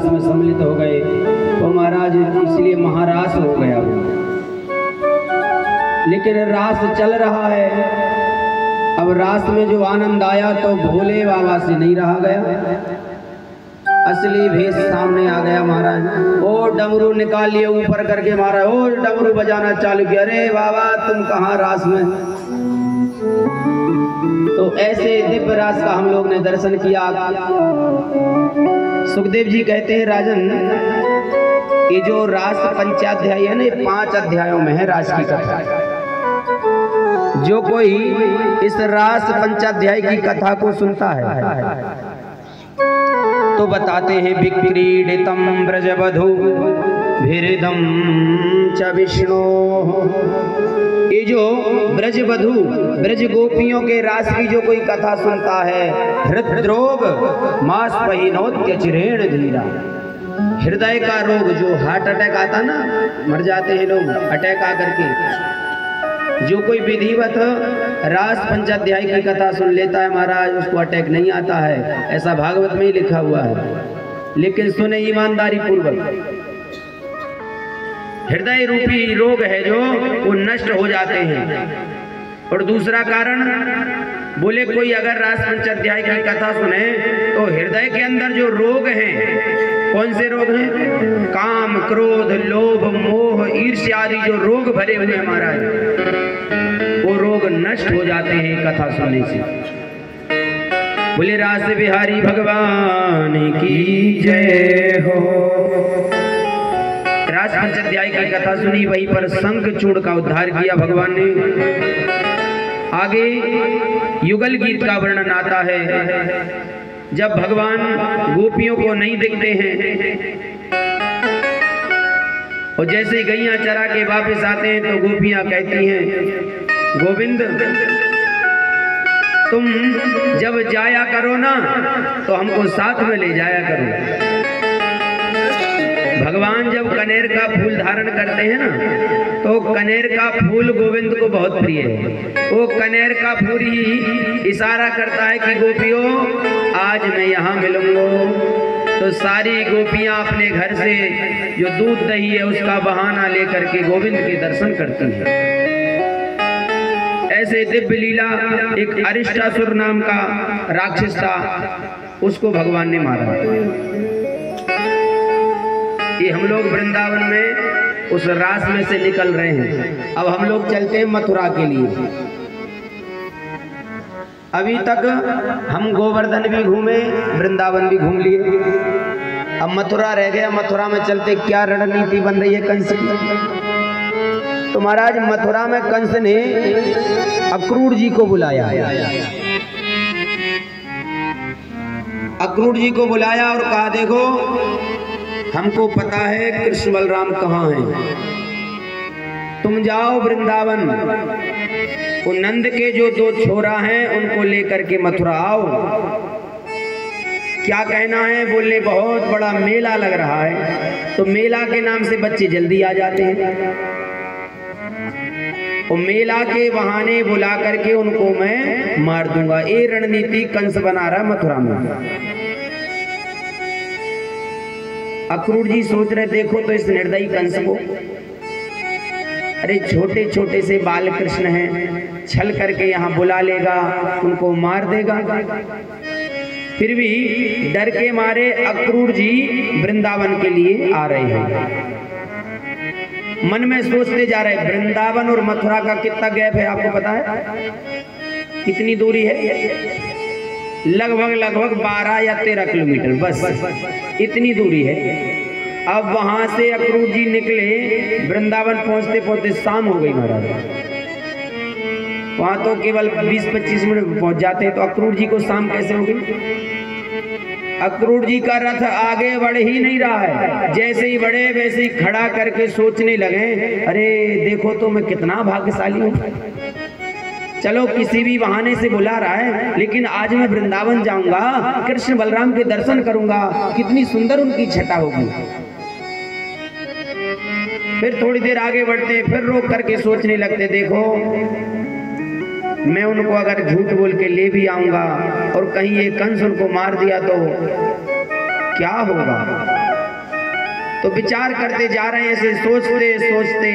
रास में सम्मिलित हो गए तो महाराज इसलिए महारास हो गया। लेकिन रास चल रहा है, अब रास में जो आनंद आया तो भोले बाबा से नहीं रहा गया, असली भेष सामने आ गया महाराज। ओ डमरू निकाल लिए ऊपर करके महाराज, ओ डमरू बजाना चालू किया। अरे बाबा तुम कहाँ रास में। तो ऐसे दिव्य रास का हम लोग ने दर्शन किया। सुखदेव जी कहते हैं राजन, ये जो रास पंचाध्याय है ना, 5 अध्यायों में है रास की कथा। जो कोई इस रास पंचाध्याय की कथा को सुनता है तो बताते हैं विक्रीडितम ब्रजवधू भिरिदम च विष्णु। ये जो ब्रजवधू ब्रज गोपियों के रास की जो कोई कथा सुनता है, हृदरोग मास पहिनोत्य चिरेण धीरा। हृदय का रोग जो हार्ट अटैक आता ना, मर जाते हैं लोग अटैक आकर के, जो कोई विधिवत रास पंचाध्याय की कथा सुन लेता है महाराज उसको अटैक नहीं आता है, ऐसा भागवत में ही लिखा हुआ है। लेकिन सुने ईमानदारी पूर्वक, हृदय रूपी रोग है जो वो नष्ट हो जाते हैं। और दूसरा कारण बोले, कोई अगर रास पंचाध्याय की कथा सुने तो हृदय के अंदर जो रोग हैं, कौन से रोग हैं? काम, क्रोध, लोभ, मोह, ईर्ष्या आदि जो रोग भरे हुए हैं महाराज, वो रोग नष्ट हो जाते हैं कथा सुनने से। बोले रास बिहारी भगवान की जय हो। रास पंचाध्याय की कथा सुनी, वहीं पर शंखचूड़ का उद्धार किया भगवान ने। आगे युगल गीत का वर्णन आता है, जब भगवान गोपियों को नहीं दिखते हैं और जैसे गैया चरा के वापस आते हैं तो गोपियां कहती हैं, गोविंद तुम जब जाया करो ना तो हमको साथ में ले जाया करो। भगवान जब कनेर का फूल धारण करते हैं ना तो कनेर का फूल गोविंद को बहुत प्रिय है। वो कनेर का फूल ही इशारा करता है कि गोपियों आज मैं यहाँ मिलूंगा। तो सारी गोपियां अपने घर से जो दूध दही है उसका बहाना लेकर के गोविंद के दर्शन करती हैं। ऐसे दिव्य लीला, एक अरिष्टासुर नाम का राक्षस था, उसको भगवान ने मारा। ये हम लोग वृंदावन में उस रास में से निकल रहे हैं। अब हम लोग चलते हैं मथुरा के लिए। अभी तक हम गोवर्धन भी घूमे, वृंदावन भी घूम लिए, अब मथुरा रह गया। मथुरा में चलते क्या रणनीति बन रही है कंस की। तो महाराज मथुरा में कंस ने अक्रूर जी को बुलाया। अक्रूर जी को बुलाया और कहा, देखो हमको पता है कृष्ण बलराम कहाँ हैं, तुम जाओ वृंदावन, वो नंद के जो 2 छोरा हैं उनको लेकर के मथुरा आओ। क्या कहना है? बोले बहुत बड़ा मेला लग रहा है, तो मेला के नाम से बच्चे जल्दी आ जाते हैं। और मेला के बहाने बुला करके उनको मैं मार दूंगा। ये रणनीति कंस बना रहा मथुरा में। अक्रूर जी सोच रहे, देखो तो इस निर्दयी कंस को, अरे छोटे छोटे से बाल कृष्ण हैं, छल करके यहाँ बुला लेगा, उनको मार देगा। फिर भी डर के मारे अक्रूर जी वृंदावन के लिए आ रहे हैं। मन में सोचते जा रहे, वृंदावन और मथुरा का कितना गैप है आपको पता है? कितनी दूरी है? लगभग 12 या 13 किलोमीटर, बस इतनी दूरी है। अब वहां से अक्रूर जी निकले, वृंदावन पहुंचते पहुंचते शाम हो गई महाराज। वहां तो केवल 20-25 मिनट में पहुंच जाते हैं, तो अक्रूर जी को शाम कैसे हो गई? अक्रूर जी का रथ आगे बढ़ ही नहीं रहा है। जैसे ही बढ़े वैसे ही खड़ा करके सोचने लगे, अरे देखो तो मैं कितना भाग्यशाली हूँ। चलो किसी भी बहाने से बुला रहा है, लेकिन आज मैं वृंदावन जाऊंगा, कृष्ण बलराम के दर्शन करूंगा, कितनी सुंदर उनकी छटा होगी। फिर थोड़ी देर आगे बढ़ते, फिर रोक करके सोचने लगते, देखो मैं उनको अगर झूठ बोल के ले भी आऊंगा और कहीं ये कंस उनको मार दिया तो क्या होगा। तो विचार करते जा रहे हैं, ऐसे सोचते सोचते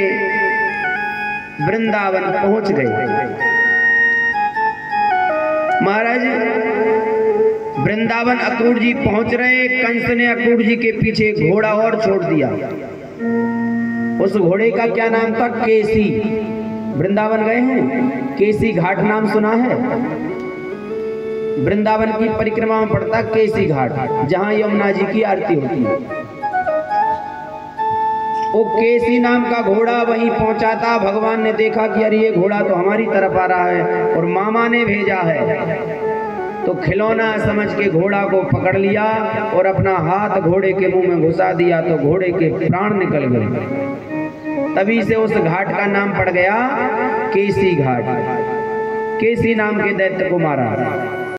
वृंदावन पहुंच गए। महाराज वृंदावन अक्रूर जी पहुंच रहे, कंस ने अक्रूर जी के पीछे घोड़ा और छोड़ दिया। उस घोड़े का क्या नाम था? केसी। वृंदावन गए हैं? केसी घाट नाम सुना है? वृंदावन की परिक्रमा में पड़ता केसी घाट, जहां यमुना जी की आरती होती है। वो केसी नाम का घोड़ा वहीं पहुंचा था। भगवान ने देखा कि अरे ये घोड़ा तो हमारी तरफ आ रहा है और मामा ने भेजा है, तो खिलौना समझ के घोड़ा को पकड़ लिया और अपना हाथ घोड़े के मुंह में घुसा दिया, तो घोड़े के प्राण निकल गए। तभी से उस घाट का नाम पड़ गया केसी घाट। केसी नाम के दैत्य को मारा।